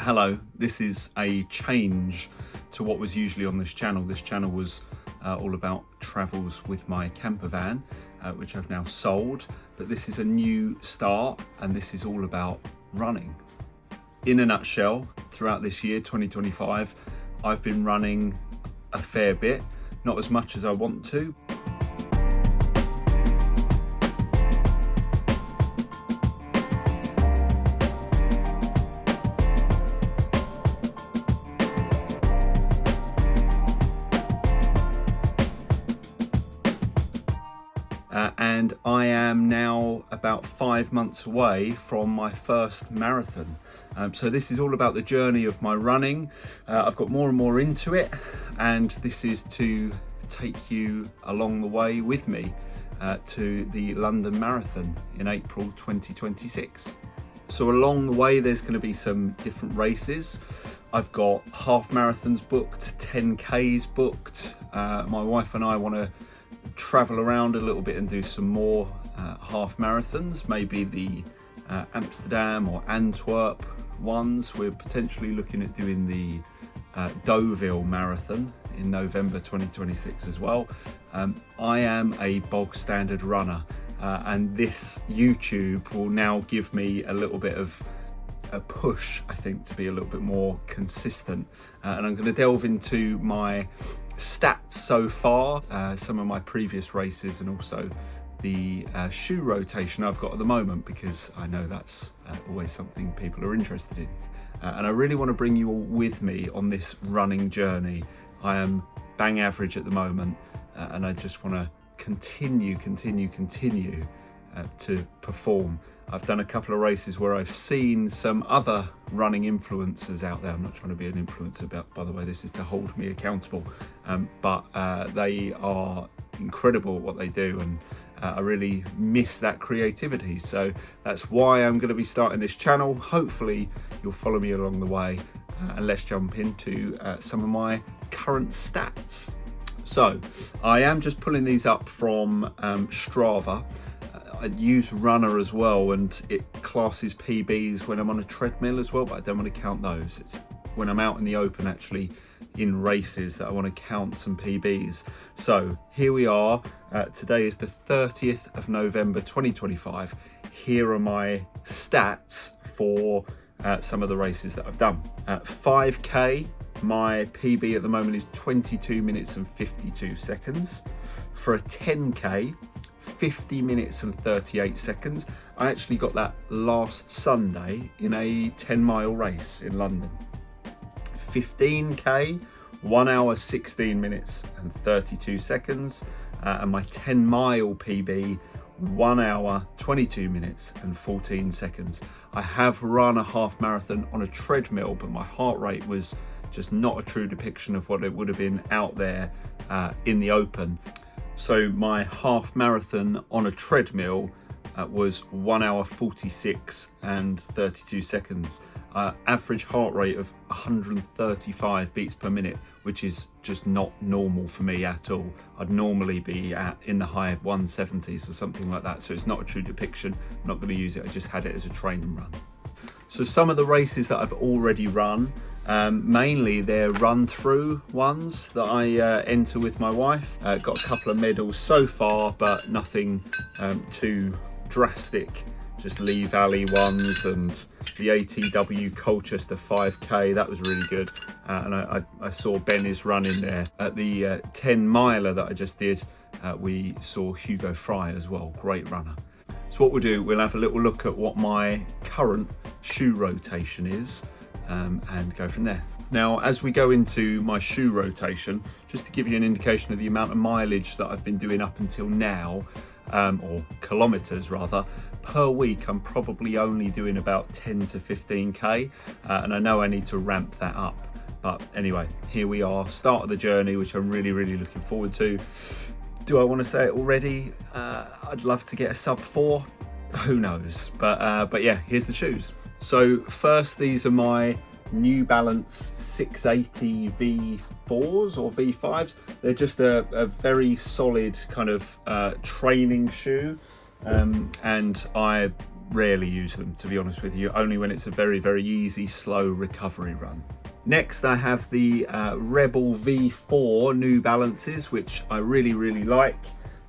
Hello, this is a change to what was usually on this channel. This channel was all about travels with my camper van, which I've now sold, but this is a new start and this is all about running. In a nutshell, throughout this year, 2025, I've been running a fair bit, not as much as I want to. And I am now about 5 months away from my first marathon. So this is all about the journey of my running. I've got more and more into it, and this is to take you along the way with me to the London Marathon in April 2026. So along the way, there's going to be some different races. I've got half marathons booked, 10Ks booked. My wife and I want to travel around a little bit and do some more half marathons, maybe the Amsterdam or Antwerp ones. We're potentially looking at doing the Deauville Marathon in November 2026 as well. I am a bog standard runner, and this YouTube will now give me a little bit of a push, I think, to be a little bit more consistent, and I'm going to delve into my stats so far, some of my previous races, and also the shoe rotation I've got at the moment, because I know that's always something people are interested in, and I really want to bring you all with me on this running journey. I am bang average at the moment, and I just want to continue to perform. I've done a couple of races where I've seen some other running influencers out there. I'm not trying to be an influencer, by the way, this is to hold me accountable, but they are incredible at what they do, and I really miss that creativity. So that's why I'm going to be starting this channel. Hopefully you'll follow me along the way, and let's jump into some of my current stats. So I am just pulling these up from Strava. I use Runner as well, and it classes PBs when I'm on a treadmill as well, but I don't want to count those. It's when I'm out in the open, actually in races, that I want to count some PBs. So here we are. Today is the 30th of November 2025. Here are my stats for some of the races that I've done. 5K, my PB at the moment is 22 minutes and 52 seconds. For a 10K, 50 minutes and 38 seconds. I actually got that last Sunday in a 10-mile race in London. 15K, 1 hour 16 minutes and 32 seconds. And my 10-mile PB, 1 hour 22 minutes and 14 seconds. I have run a half marathon on a treadmill, but my heart rate was just not a true depiction of what it would have been out there in the open. So my half marathon on a treadmill was 1 hour 46 and 32 seconds. Average heart rate of 135 beats per minute, which is just not normal for me at all. I'd normally be in the high 170s or something like that. So it's not a true depiction. I'm not going to use it. I just had it as a training run. So some of the races that I've already run, mainly they're run-through ones that I enter with my wife. Got a couple of medals so far, but nothing too drastic. Just Lee Valley ones, and the ATW Colchester 5K, that was really good. And I saw Ben is running there. At the 10 miler that I just did, we saw Hugo Fry as well, great runner. So what we'll do, we'll have a little look at what my current shoe rotation is, and go from there. Now, as we go into my shoe rotation, just to give you an indication of the amount of mileage that I've been doing up until now, or kilometers rather, per week, I'm probably only doing about 10 to 15K, and I know I need to ramp that up. But anyway, here we are, start of the journey, which I'm really looking forward to. Do I want to say it already? I'd love to get a sub 4. Who knows? But yeah, here's the shoes. So first, these are my New Balance 680 V4s or V5s. They're just a very solid kind of training shoe, and I rarely use them, to be honest with you, only when it's a very, very easy, slow recovery run. Next, I have the Rebel V4 New Balances, which I really, really like.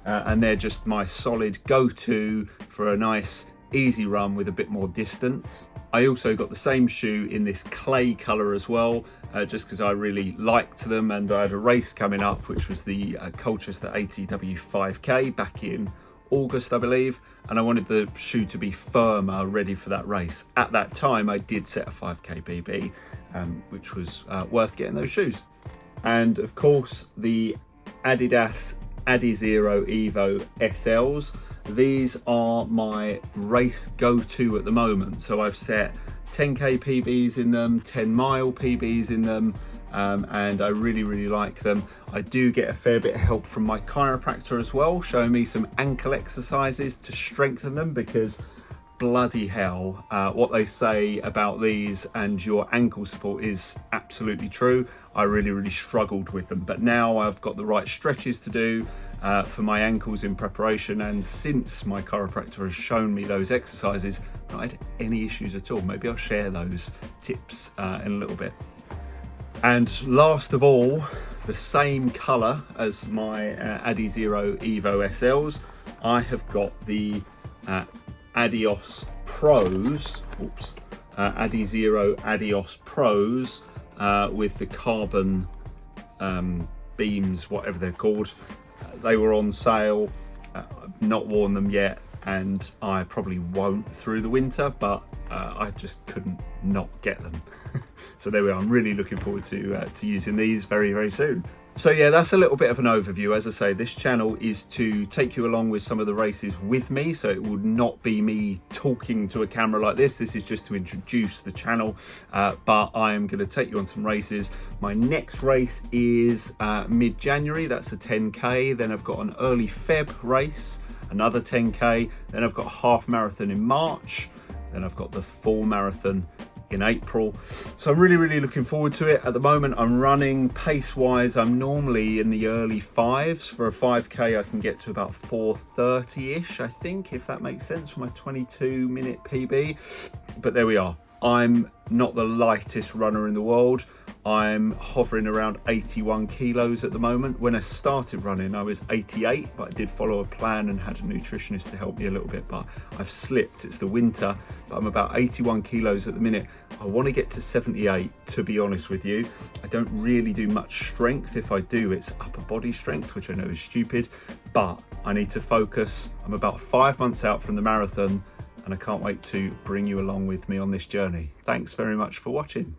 And they're just my solid go-to for a nice, easy run with a bit more distance. I also got the same shoe in this clay color as well, just because I really liked them, and I had a race coming up, which was the Colchester ATW 5K back in August, I believe, and I wanted the shoe to be firmer, ready for that race. At that time, I did set a 5K PB, which was worth getting those shoes. And of course, the Adidas Adizero Evo SLs. These are my race go-to at the moment. So I've set 10K PBs in them, 10-mile PBs in them, and I really, really like them. I do get a fair bit of help from my chiropractor as well, showing me some ankle exercises to strengthen them, because bloody hell, what they say about these and your ankle support is absolutely true. I really, really struggled with them, but now I've got the right stretches to do for my ankles in preparation, and since my chiropractor has shown me those exercises, I've not had any issues at all. Maybe I'll share those tips in a little bit. And last of all, the same color as my Adizero Evo SLs, I have got the Adios Pros, Adizero Adios Pros with the carbon beams, whatever they're called. They were on sale. I've not worn them yet, and I probably won't through the winter, but I just couldn't not get them. So there we are. I'm really looking forward to using these very, very soon. So yeah, that's a little bit of an overview. As I say, this channel is to take you along with some of the races with me, so it would not be me talking to a camera like this. This is just to introduce the channel, but I am going to take you on some races. My next race is mid-January. That's a 10K. Then I've got an early Feb race, another 10K. Then I've got a half marathon in March. Then I've got the full marathon in April. So I'm really, really looking forward to it. At the moment, I'm running pace-wise. I'm normally in the early 5s. For a 5K, I can get to about 4:30-ish, I think, if that makes sense, for my 22-minute PB. But there we are. I'm not the lightest runner in the world. I'm hovering around 81 kilos at the moment. When I started running, I was 88, but I did follow a plan and had a nutritionist to help me a little bit, but I've slipped. It's the winter, but I'm about 81 kilos at the minute. I want to get to 78, to be honest with you. I don't really do much strength. If I do, it's upper body strength, which I know is stupid, but I need to focus. I'm about 5 months out from the marathon, and I can't wait to bring you along with me on this journey. Thanks very much for watching.